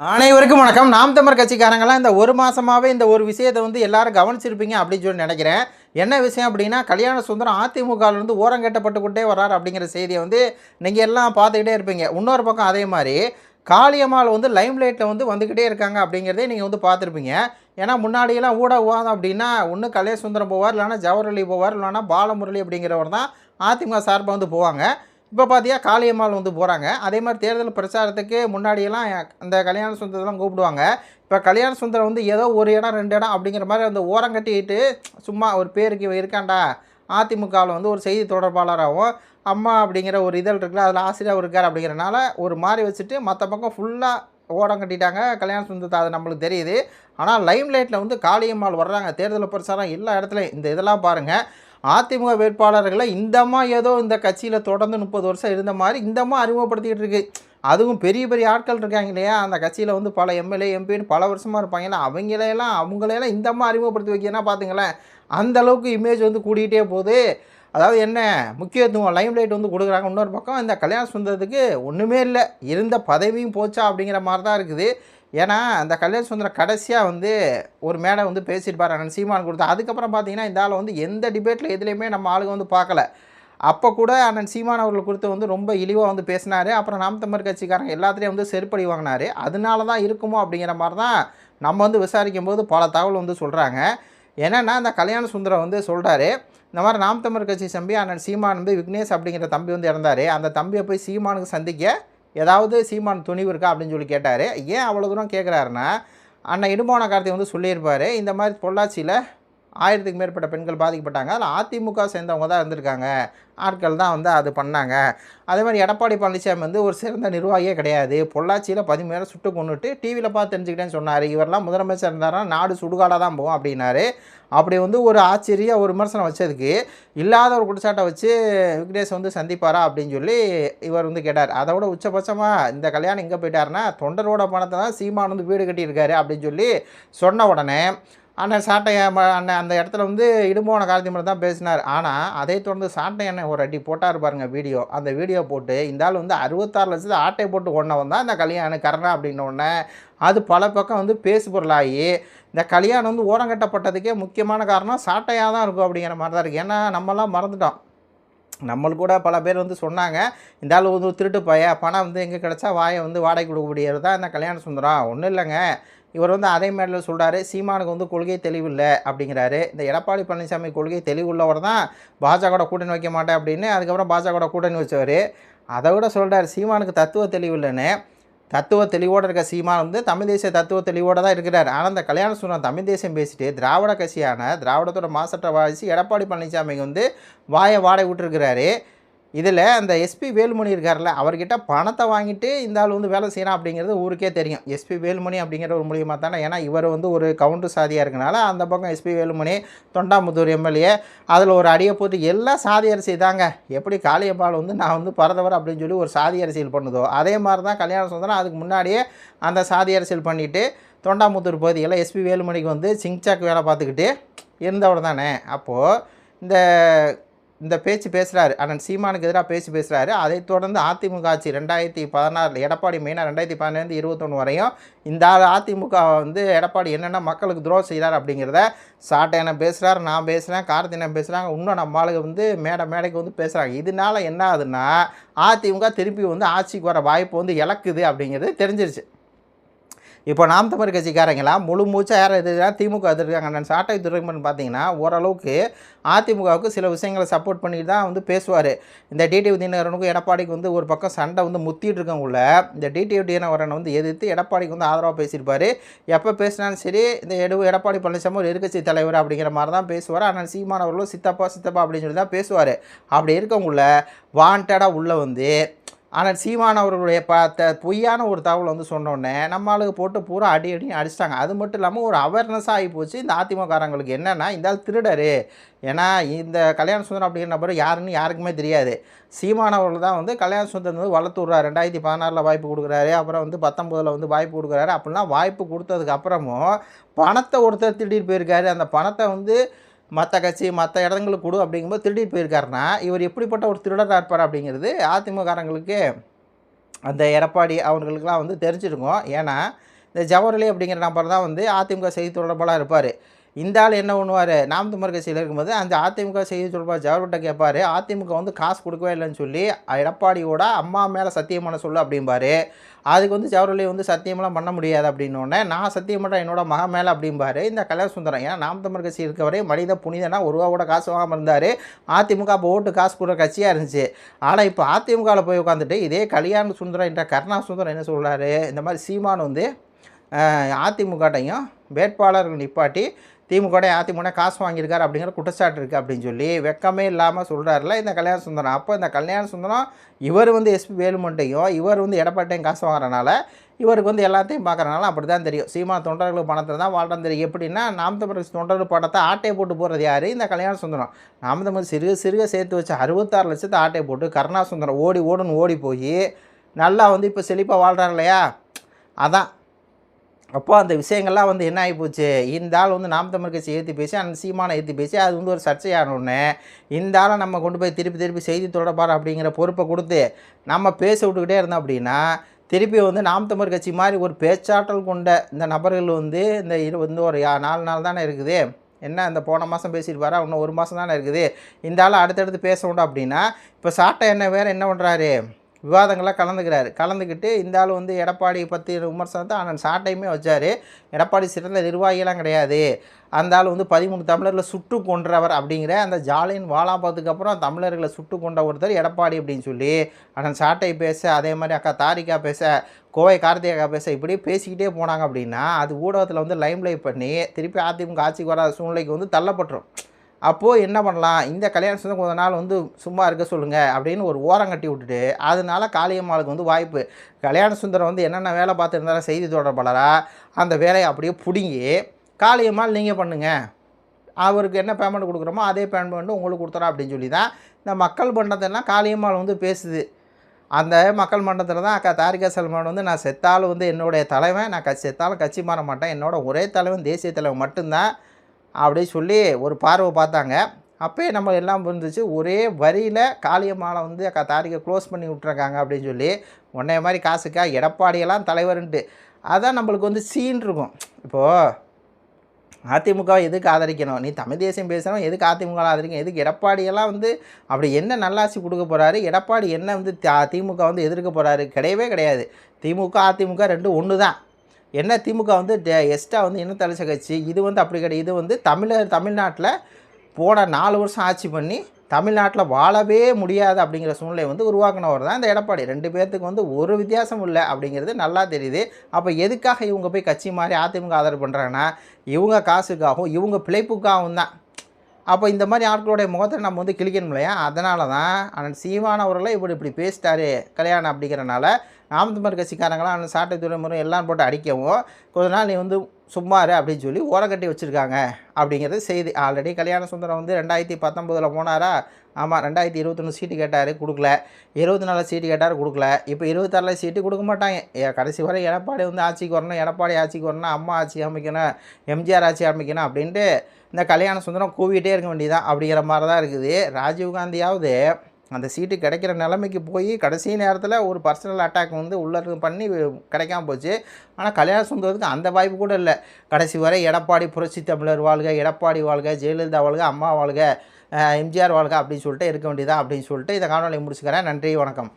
அனைவருக்கும் வணக்கம். நாம் தமிழர் கட்சிக்காரங்களாம் இந்த ஒரு மாதமாகவே இந்த ஒரு விஷயத்தை வந்து எல்லாரும் கவனிச்சிருப்பீங்க அப்படின்னு சொல்லி நினைக்கிறேன். என்ன விஷயம் அப்படின்னா, கல்யாண சுந்தரம் அதிமுகவிலிருந்து ஓரங்கட்டப்பட்டுக்கிட்டே வர்றார் அப்படிங்கிற செய்தியை வந்து நீங்கள் எல்லாம் பார்த்துக்கிட்டே இருப்பீங்க. இன்னொரு பக்கம் அதே மாதிரி காளியம்மாள் வந்து லைம்லைட்டில் வந்து வந்துக்கிட்டே இருக்காங்க அப்படிங்கிறதே நீங்கள் வந்து பார்த்துருப்பீங்க. ஏன்னா முன்னாடியெல்லாம் ஊட விவாதம் அப்படின்னா ஒன்று கல்யாண சுந்தரம் போவார், இல்லைனா ஜவஹர்லி போவார், இல்லைனா பாலமுரளி அப்படிங்கிறவர் தான் அதிமுக சார்பாக வந்து போவாங்க. இப்போ பார்த்தியா காளியம்மாள் வந்து போகிறாங்க. அதே மாதிரி தேர்தல் பிரச்சாரத்துக்கு முன்னாடியெல்லாம் அந்த கல்யாண சுந்தரத்தெல்லாம் கூப்பிடுவாங்க. இப்போ கல்யாண சுந்தரம் வந்து ஏதோ ஒரு இடம் 2 இடம் அப்படிங்கிற மாதிரி அந்த ஓரம் கட்டிக்கிட்டு சும்மா ஒரு பேருக்கு இவன் இருக்கான்டா, அதிமுகவில் வந்து ஒரு செய்தி தொடர்பாளராகவும் அம்மா அப்படிங்கிற ஒரு இதழ் இருக்குல்ல, அதில் ஆசிரியர் இருக்கார் அப்படிங்கிறனால ஒரு மாதிரி வச்சுட்டு மற்ற பக்கம் ஃபுல்லாக ஓரம் கட்டிட்டாங்க கல்யாண சுந்தரத்தை. அது நம்மளுக்கு தெரியுது. ஆனால் லைம்லைட்டில் வந்து காளியம்மாள் வர்றாங்க. தேர்தல் பிரச்சாரம் எல்லா இடத்துலையும் இந்த இதெல்லாம் பாருங்கள். அதிமுக வேட்பாளர்களை இந்தம்மா ஏதோ இந்த கட்சியில் தொடர்ந்து 30 வருஷம் இருந்த மாதிரி இந்தம்மா அறிமுகப்படுத்திக்கிட்டு இருக்கு. அதுவும் பெரிய பெரிய ஆட்கள் இருக்காங்க இல்லையா, அந்த கட்சியில் வந்து பல எம்எல்ஏ எம்பின்னு பல வருஷமாக இருப்பாங்களா, அவங்களையெல்லாம் இந்தம்மா அறிமுகப்படுத்தி வைக்கிறேன்னா பார்த்துங்களேன். அந்தளவுக்கு இமேஜ் வந்து கூடிக்கிட்டே போகுது. அதாவது என்ன முக்கியத்துவம் லைம்லைட் வந்து கொடுக்குறாங்க. இன்னொரு பக்கம் இந்த கல்யாண சுந்தரத்துக்கு ஒன்றுமே இல்லை, இருந்த பதவியும் போச்சா அப்படிங்கிற மாதிரி தான் இருக்குது. ஏன்னா அந்த கல்யாண சுந்தரம் கடைசியாக வந்து ஒரு மேடை வந்து பேசியிருப்பார் அண்ணன் சீமான் கொடுத்தா. அதுக்கப்புறம் பார்த்தீங்கன்னா இந்த ஆள் வந்து எந்த டிபேட்டில் எதுலேயுமே நம்ம ஆளுங்க வந்து பார்க்கல. அப்போ கூட அண்ணன் சீமான் அவர்கள் கொடுத்து வந்து ரொம்ப இழிவாக வந்து பேசினார். அப்புறம் நாம் தமிழர் கட்சிக்காரங்க எல்லாத்துலேயும் வந்து செருப்படி வாங்கினார். அதனால தான் இருக்குமோ அப்படிங்கிற மாதிரி தான் நம்ம வந்து விசாரிக்கும் போது பல தகவல் வந்து சொல்கிறாங்க. என்னென்னா இந்த கல்யாண சுந்தரம் வந்து சொல்கிறாரு, இந்த மாதிரி நாம் தமிழர் கட்சி தம்பி அண்ணன் சீமான் வந்து விக்னேஷ் அப்படிங்கிற தம்பி வந்து இறந்தார். அந்த தம்பியை போய் சீமானுக்கு சந்திக்க ஏதாவது சீமான் துணிவு இருக்கா அப்படின்னு சொல்லி கேட்டார். ஏன் அவ்வளோ தூரம் கேட்குறாருன்னா, அண்ணன் இடுமான கார்த்தி வந்து சொல்லியிருப்பார், இந்த மாதிரி பொள்ளாச்சியில் 1000க்கு மேற்பட்ட பெண்கள் பாதிக்கப்பட்டாங்க, அதில் அதிமுக சேர்ந்தவங்க தான் இருந்திருக்காங்க, ஆட்கள் தான் வந்து அது பண்ணாங்க. அதே மாதிரி எடப்பாடி பழனிசாமி வந்து ஒரு சிறந்த நிர்வாகியே கிடையாது, பொள்ளாச்சியில் 10 பேரை சுட்டு கொண்டுட்டு டிவியில் பார்த்து தெரிஞ்சுக்கிட்டேன்னு சொன்னார். இவரெல்லாம் முதலமைச்சர் இருந்தாருன்னா நாடு சுடுகாடாக தான் போகும் அப்படின்னாரு. அப்படி வந்து ஒரு ஆச்சரிய ஒரு விமர்சனம் வச்சதுக்கு இல்லாத ஒரு குற்றச்சாட்டை வச்சு விக்னேஷ் வந்து சந்திப்பாரா அப்படின்னு சொல்லி இவர் வந்து கேட்டார். அதை விட உச்சபட்சமாக இந்த கல்யாணம் எங்கே போயிட்டாருன்னா, தொண்டரோட பணத்தை தான் சீமான் வந்து வீடு கட்டியிருக்காரு அப்படின்னு சொல்லி சொன்ன உடனே அண்ணன் சாட்டை அண்ணன் அந்த இடத்துல வந்து இடும்போன காலத்தி மட்டும் தான் பேசினார். ஆனால் அதை தொடர்ந்து சாட்டை அண்ணன் ஒரு அடி போட்டார் பாருங்க வீடியோ. அந்த வீடியோ போட்டு இந்த ஆள் வந்து 66 லட்சத்தை ஆட்டை போட்டு கொண்டவன் தான் இந்த கல்யாணம் கரணா அப்படின்னோடனே அது பல பக்கம் வந்து பேசு பொருளாகி இந்த கல்யாணம் வந்து ஓரங்கட்டப்பட்டதுக்கே முக்கியமான காரணம் சாட்டையாக தான் இருக்கும் அப்படிங்கிற மாதிரி தான் இருக்குது. ஏன்னா நம்மலாம் மறந்துட்டோம். நம்மளுக்கு கூட பல பேர் வந்து சொன்னாங்க, இந்த ஆள் வந்து திருட்டு பணம் வந்து எங்கே கிடச்சா வாயை வந்து வாடகை கொடுக்கக்கூடியவர் தான் இந்த கல்யாண சுந்தரம். ஒன்றும் இல்லைங்க, இவர் வந்து அதே மேடையில் சொல்கிறாரு, சீமானுக்கு வந்து கொள்கை தெளிவில்லை அப்படிங்கிறாரு. இந்த எடப்பாடி பழனிசாமி கொள்கை தெளிவுள்ளவர் தான் பாஜகவோட கூட்டணி வைக்க மாட்டேன் அப்படின்னு அதுக்கப்புறம் பாஜகவோட கூட்டணி வச்சவர். அதை விட சொல்கிறார் சீமானுக்கு தத்துவ தெளிவில்லைன்னு. தத்துவ தெளிவோடு இருக்க சீமான் வந்து தமிழ் தேசிய தத்துவ தெளிவோடு தான் இருக்கிறார். ஆனால் இந்த கல்யாண சுந்தரம் தமிழ் தேசியம் பேசிட்டு திராவிட கட்சியான திராவிடத்தோட மாசற்ற வாசி எடப்பாடி பழனிசாமிக்கு வந்து வாயை வாடகை விட்டுருக்கிறாரு. இதில் அந்த எஸ்பி வேலுமணி இருக்கார்ல, அவர்கிட்ட பணத்தை வாங்கிட்டு இந்த ஆள் வந்து வேலை செய்யலாம் அப்படிங்கிறது ஊருக்கே தெரியும். எஸ்பி வேலுமணி அப்படிங்கிற ஒரு மூலியமாக தானே. ஏன்னா இவர் வந்து ஒரு கவுண்டர் சாதியாக இருக்கனால அந்த பக்கம் எஸ்பி வேலுமணி, தொண்டாமுத்தூர் எம்எல்ஏ, அதில் ஒரு அடியை போட்டு எல்லாம் சாதி அரசியல் தாங்க. எப்படி காளியம்மாள் வந்து நான் வந்து பரதவர் அப்படின்னு சொல்லி ஒரு சாதி அரசியல் பண்ணுதோ, அதே மாதிரி தான் கல்யாண சுந்தரம் அதுக்கு முன்னாடியே அந்த சாதி அரசியல் பண்ணிவிட்டு தொண்டாமுத்தூர் பகுதியில் எஸ்பி வேலுமணிக்கு வந்து சிங்சாக் வேலை பார்த்துக்கிட்டு இருந்தவர் தானே. அப்போது இந்த இந்த பேச்சு பேசுகிறாரு, அண்ணன் சீமானுக்கு எதிராக பேச்சு பேசுகிறாரு. அதைத் தொடர்ந்து அதிமுக ஆட்சி 2016 எடப்பாடி மெயினாக 2017 21 வரையும் இந்த அதிமுக வந்து எடப்பாடி என்னென்ன மக்களுக்கு துரோகம் செய்கிறார் அப்படிங்கிறத சாட்டை என்ன பேசுகிறார், நான் பேசுகிறேன், கார்த்தினை பேசுகிறாங்க, இன்னும் நம்ம ஆளுங்க வந்து மேடைக்கு வந்து பேசுகிறாங்க. இதனால என்ன ஆகுதுன்னா அதிமுக திருப்பி வந்து ஆட்சிக்கு வர வாய்ப்பு வந்து இழக்குது அப்படிங்கிறது தெரிஞ்சிருச்சு. இப்போ நாம் தமிழர் கட்சிக்காரங்களாம் முழு மூச்சாக யார் எதிர்க்கிறாங்க, திமுக எதிர்க்காங்க. அண்ணன் சாட்டை துரைமுருகன் பார்த்தீங்கன்னா ஓரளவுக்கு அதிமுகவுக்கு சில விஷயங்களை சப்போர்ட் பண்ணிட்டு தான் வந்து பேசுவார். இந்த டிடிவி தினகரனுக்கும் எடப்பாடிக்கு வந்து ஒரு பக்கம் சண்டை வந்து முத்திட்டு இருக்கவங்கள இந்த டிடிவி தினகரனை வந்து எதிர்த்து எடப்பாடிக்கு வந்து ஆதரவாக பேசியிருப்பார். எப்போ பேசினாலும் சரி இந்த எடப்பாடி பழனிசாமி ஒரு எதிர்க்கட்சி தலைவர் அப்படிங்கிற மாதிரி தான் பேசுவார். ஆனால் சீமான் அவர்களும் சித்தப்பா அப்படின்னு சொல்லி தான் பேசுவார். அப்படி இருக்கவங்கள வாண்டடாக உள்ளே வந்து ஆனால் சீமான் அவர்களுடைய பொய்யான ஒரு தகவல் வந்து சொன்னோடனே நம்ம ஆளுக்கு போட்டு பூரா அடின்னு அடிச்சிட்டாங்க. அது மட்டும் இல்லாமல் ஒரு அவேர்னஸாக ஆகி போச்சு இந்த அதிமுககாரங்களுக்கு. என்னென்னா இந்த ஆள் திருடரு. ஏன்னா இந்த கல்யாண சுந்தரம் அப்படிங்கிற நபர் யாருன்னு யாருக்குமே தெரியாது. சீமான் அவர்கள் தான் வந்து கல்யாண சுந்தரம் வந்து வளர்த்து விட்றாரு. 2016 வாய்ப்பு கொடுக்குறாரு, அப்புறம் வந்து 19 வந்து வாய்ப்பு கொடுக்குறாரு. அப்படிலாம் வாய்ப்பு கொடுத்ததுக்கு அப்புறமும் பணத்தை ஒருத்தர் திருடிட்டு போயிருக்காரு. அந்த பணத்தை வந்து மற்ற கட்சி மற்ற இடங்களுக்கு கொடு அப்படிங்கும்போது திருடிட்டு போயிருக்காருன்னா இவர் எப்படிப்பட்ட ஒரு திருடராக இருப்பார் அப்படிங்கிறது அதிமுககாரங்களுக்கு அந்த எடப்பாடி அவர்களுக்கெல்லாம் வந்து தெரிஞ்சிருக்கும். ஏன்னா இந்த ஜவஹர்லி அப்படிங்கிற நபர் தான் வந்து அதிமுக செய்தி தொடர்பாளராக இருப்பார். இந்த ஆள் என்ன பண்ணுவார், நாம் தமிழர் கட்சியில் இருக்கும்போது அந்த அதிமுக செய்தி தொடர்பாளர் ஜவஹர்கிட்ட கேட்பார், அதிமுக வந்து காசு கொடுக்கவே இல்லைன்னு சொல்லி எடப்பாடியோட அம்மா மேலே சத்தியம் பண்ண சொல்லு அப்படிம்பாரு. அதுக்கு வந்து ஜவஹர்லி வந்து சத்தியமெல்லாம் பண்ண முடியாது அப்படின்னோடனே, நான் சத்தியம் பண்ணுறேன் என்னோட மகன் மேலே அப்படிம்பாரு இந்த கல்யாண சுந்தரம். ஏன்னா நாம் தமிழர் கட்சி இருக்கவரை மனித புனிதனா ஒரு ரூபா கூட காசு வாங்காமல் இருந்தார். அதிமுக அப்போ ஓட்டு காசு கொடுக்குற கட்சியாக இருந்துச்சு. ஆனால் இப்போ அதிமுகவில் போய் உட்காந்துட்டு இதே கல்யாண சுந்தரம் என்ற கருணா சுந்தரம் என்ன சொல்கிறாரு, இந்த மாதிரி சீமான் வந்து அதிமுகட்டையும் வேட்பாளர்கள் நிப்பாட்டி திமுக அதிமுக காசு வாங்கியிருக்காரு அப்படிங்கிற குற்றச்சாட்டு இருக்குது அப்படின்னு சொல்லி வெக்கமே இல்லாமல் சொல்கிறாருல இந்த கல்யாண சுந்தரம். அப்போ இந்த கல்யாண சுந்தரம் இவர் வந்து எஸ்பி வேலுமண்டையும் இவர் வந்து எடப்பாட்டையும் காசு வாங்குறனால இவருக்கு வந்து எல்லாத்தையும் பார்க்குறனால அப்படி தான் தெரியும். சீமா தொண்டர்கள் பணத்தில் தான் வாழ்றான் தெரியும். எப்படின்னா நாம் தமிழர் தொண்டர்கள் படத்தை ஆட்டையை போட்டு போகிறது யார், இந்த கல்யாண சுந்தரம். நாம் தமிழ் சிறுக சேர்த்து வச்சு 66 லட்சத்தை ஆட்டையை போட்டு கருணா சுந்தரம் ஓடுன்னு ஓடி போய் நல்லா வந்து இப்போ செழிப்பாக வாழ்கிறார் இல்லையா, அதான். அப்போ அந்த விஷயங்கள்லாம் வந்து என்ன ஆகிப்போச்சு, இந்த ஆள் வந்து நாம் தமிழ் கட்சி ஏற்றி பேசி அந்த சீமானை ஏற்றி பேசி அது வந்து ஒரு சர்ச்சையான ஒன்று. இந்த ஆளை நம்ம கொண்டு போய் திருப்பி செய்தி தொடர்பார் அப்படிங்கிற பொறுப்பை கொடுத்து நம்ம பேச விட்டுக்கிட்டே இருந்தோம் அப்படின்னா திருப்பி வந்து நாம் தமிழ் கட்சி மாதிரி ஒரு பேச்சாற்றல் கொண்ட இந்த நபர்கள் வந்து இந்த ஒரு 4 நாள் தானே இருக்குது, என்ன இந்த போன மாதம் பேசியிருப்பாரா, இன்னும் 1 மாதம் தானே இருக்குது, இந்த ஆள் அடுத்தடுத்து பேச உண்டு அப்படின்னா இப்போ சாட்டை என்ன வேறு என்ன பண்ணுறாரு, விவாதங்களாக கலந்துக்கிட்டு இந்த ஆள் வந்து எடப்பாடி பற்றி விமர்சனத்தை ஆனால் சாட்டையுமே வச்சார். எடப்பாடி சிறந்த நிர்வாகியெல்லாம் கிடையாது, அந்த ஆள் வந்து 13 தமிழர்களை சுட்டு கொன்றவர் அப்படிங்கிற அந்த ஜாலியன் வாலாபாத்துக்கு அப்புறம் தமிழர்களை சுட்டு கொண்ட ஒருத்தர் எடப்பாடி அப்படின்னு சொல்லி அண்ணன் சாட்டை பேச, அதே மாதிரி அக்கா தாரிகா பேச, கோவை கார்த்திகா பேச, இப்படி பேசிக்கிட்டே போனாங்க அப்படின்னா அது ஊடகத்தில் வந்து லைம்லைட் பண்ணி திருப்பி அதிமுக ஆட்சிக்கு வராத சூழ்நிலைக்கு வந்து தள்ளப்பட்டுரும். அப்போது என்ன பண்ணலாம், இந்த கல்யாண சுந்தரம் கொஞ்ச நாள் வந்து சும்மா இருக்க சொல்லுங்கள் அப்படின்னு ஒரு ஓரம் கட்டி விட்டுட்டு அதனால காளியம்மாளுக்கு வந்து வாய்ப்பு. கல்யாண சுந்தரம் வந்து என்னென்ன வேலை பார்த்துருந்தாலும் செய்தி தொடர்பாளராக அந்த வேலையை அப்படியே பிடுங்கி காளியம்மாள் நீங்கள் பண்ணுங்கள், அவருக்கு என்ன பேமெண்ட் கொடுக்குறோமோ அதே பேமெண்ட் உங்களுக்கு கொடுத்துறோம் அப்படின்னு சொல்லி தான் இந்த மக்கள் மன்றத்தெல்லாம் காளியம்மாள் வந்து பேசுது. அந்த மக்கள் மன்றத்தில் தான் அக்கா தாரிகா சல்மான் வந்து நான் செத்தாலும் வந்து என்னுடைய தலைவன், நான் செத்தாலும் கட்சி மாற மாட்டேன், என்னோட ஒரே தலைவன் தேசிய தலைவன் மட்டும்தான் அப்படி சொல்லி ஒரு பார்வை பார்த்தாங்க. அப்போயே நம்ம எல்லாம் புரிஞ்சிச்சு, ஒரே வரியில் காளியம்மாளை வந்து அக்கா தாரிகை க்ளோஸ் பண்ணி விட்ருக்காங்க அப்படின்னு சொல்லி. உன்னைய மாதிரி காசுக்கா எடப்பாடியெல்லாம் தலைவர்ன்ட்டு அதான் நம்மளுக்கு வந்து சீன் இருக்கும். இப்போது அதிமுக எதுக்கு ஆதரிக்கணும், நீ தமிழ் தேசியம் பேசுகிறோம் எதுக்கு அதிமுக ஆதரிக்கணும், எதுக்கு எடப்பாடியெல்லாம் வந்து அப்படி என்ன நல்லாட்சி கொடுக்க போகிறாரு, எடப்பாடி என்ன வந்து திமுக வந்து எதிர்க்க போகிறாரு, கிடையவே கிடையாது. திமுக அதிமுக ரெண்டும் ஒன்று தான். என்ன திமுக வந்து எஸ்டா வந்து இனத்தலைச்ச கட்சி, இது வந்து அப்படி கிடையாது. இது வந்து தமிழ்நாட்டில் போன 4 வருஷம் ஆட்சி பண்ணி தமிழ்நாட்டில் வாழவே முடியாது அப்படிங்கிற சூழ்நிலை வந்து உருவாக்குனவர் தான் இந்த எடப்பாடி. 2 பேர்த்துக்கு வந்து ஒரு வித்தியாசம் இல்லை அப்படிங்கிறது நல்லா தெரியுது. அப்போ எதுக்காக இவங்க போய் கட்சி மாதிரி அதிமுக ஆதரவு பண்ணுறாங்கன்னா இவங்க காசுக்காகவும் இவங்க பிழைப்புக்காகவும் தான். அப்போ இந்த மாதிரி ஆட்களுடைய முகத்தை நம்ம வந்து கிழிக்கணும் இல்லையா, அதனால தான் அண்ணன் சீமான் அவர்களை இப்படி பேசிட்டாரு கல்யாணம் அப்படிங்கிறனால நாம் தமிழர் கட்சிக்காரங்களாம் அண்ணன் சாட்டை துறைமுறை எல்லாம் போட்டு அடிக்கவும் கொஞ்ச நாள் நீ வந்து சும்மாரு அப்படின்னு சொல்லி ஓரக்கட்டி வச்சுருக்காங்க அப்படிங்கிறது செய்தி. ஆல்ரெடி கல்யாண சுந்தரம் வந்து 2019 போனாரா, ஆமாம் 2021 சீட்டு கேட்டார் கொடுக்கல, 24 சீட்டு கேட்டார் கொடுக்கல, இப்போ 26 சீட்டு கொடுக்க மாட்டாங்க. கடைசி வரை எடப்பாடி வந்து ஆட்சிக்கு வரணும், எடப்பாடி ஆட்சிக்கு வரணும், அம்மா ஆட்சி அமைக்கணும், எம்ஜிஆர் ஆட்சி அமைக்கணும் அப்படின்ட்டு இந்த கல்யாண சுந்தரம் கூவிகிட்டே இருக்க வேண்டியதான் அப்படிங்கிற மாதிரி தான் இருக்குது. ராஜீவ்காந்தியாவது அந்த சீட்டு கிடைக்கிற நிலைமைக்கு போய் கடைசி நேரத்தில் ஒரு பர்சனல் அட்டாக் வந்து உள்ளே பண்ணி கிடைக்காம போச்சு. ஆனால் கல்யாண சுந்தரத்துக்கு அந்த வாய்ப்பு கூட இல்லை. கடைசி வரை எடப்பாடி புரட்சி தமிழர் வாழ்க, எடப்பாடி வாழ்க, ஜெயலலிதா வாழ்க, அம்மா வாழ்க, எம்ஜிஆர் வாழ்க அப்படின்னு சொல்லிட்டு இருக்க வேண்டியதா அப்படின்னு சொல்லிட்டு இந்த காணொலியை முடிச்சுக்கிறேன். நன்றி, வணக்கம்.